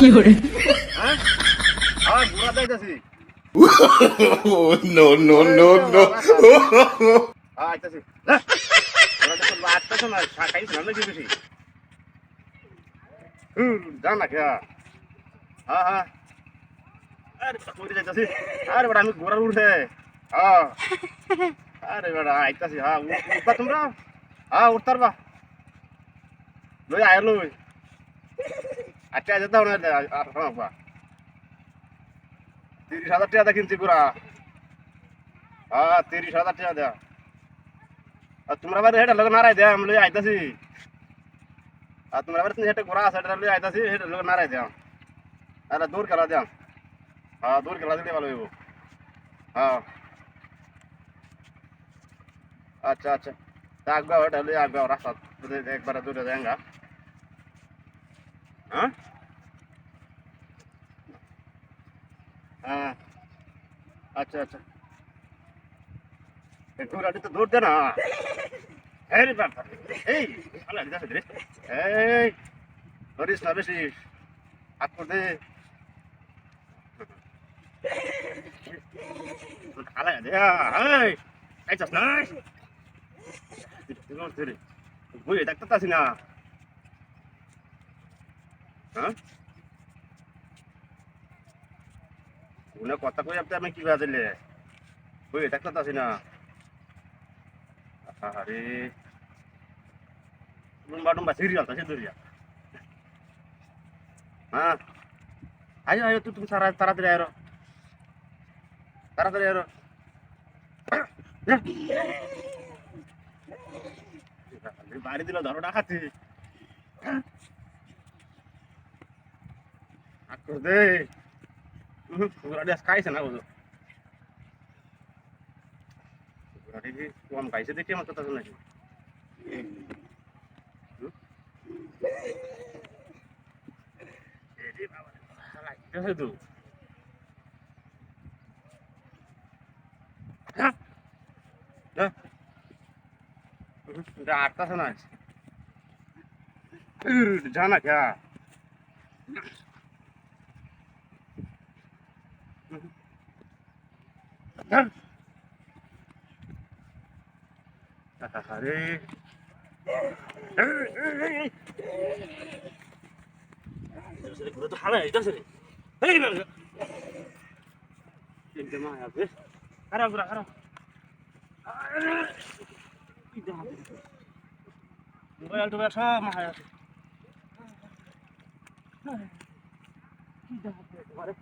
কি করে? হ্যাঁ ঘোরা যাইতেছি No, no, no, no. আইতাছি আসতেছে না খাইছি না নাকি বেশি জান না খেয়া হ্যাঁ হ্যাঁ আরে পড়ে যাইতাছি আরে বেটা আমি ঘোরার উঠে হ্যাঁ আরে বেটা আইতাছি হ্যাঁ উঠবা তোমরা হ্যাঁ উঠতার বা লই আয় লই আচ্ছা যেতে হবে না হ্যাঁ বা 30,000 টাকা কিনছি ঘোরা হ্যাঁ 30,000 টাকা দেয়া আর তোমরা বাড়ি হেঁটে লোক নাড়াই দেয়া আমি লই আইতাছি আর তোমরা বাড়ি হেঁটে ঘোরা আছে হেঁটে লই আইতাছি হেঁটে লোক নাড়াই দেয়া আরে দূর খেলা দেয়া হ্যাঁ দূর খেলা দিলে ভালো হইব হ্যাঁ আচ্ছা আচ্ছা তা আগবা হেঁটে লই আগবা রাস্তা একবারে দূরে যাঙ্গা হ্যাঁ হ্যাঁ আচ্ছা আচ্ছা ঘোরাটি তো দূর দে না এই রে বাবা এই আল্লাহ দিদা রে এই ধরিস না বেশি হাত করে দে খালা দে এই আইছাস না ধরে বই ডাক্তার না হ্যাঁ উনি কথা কই আপনি আমি কি বাজলে বই ডাক্তার না আরে লুম্বা টুম্বা সিরিয়াল তো সে দরিয়া হ্যাঁ আয়ো আয়ো তুমি তাড়াতাড়ি আয়ো তাড়াতাড়ি আয়ো বাড়ি দিল ধরো ডাকাতি দে খাইছে না বুঝো কম খাইছে দেখি আমার কথা নাকি তো আটটাছে না জানা খেয়া আরে তো হালা যাইতেছে রে এই বাবা চিন্তা মা হবে খারাপ খারাপ মোবাইল টোবাইল সব মাথায় আছে কি দেখা তোমারে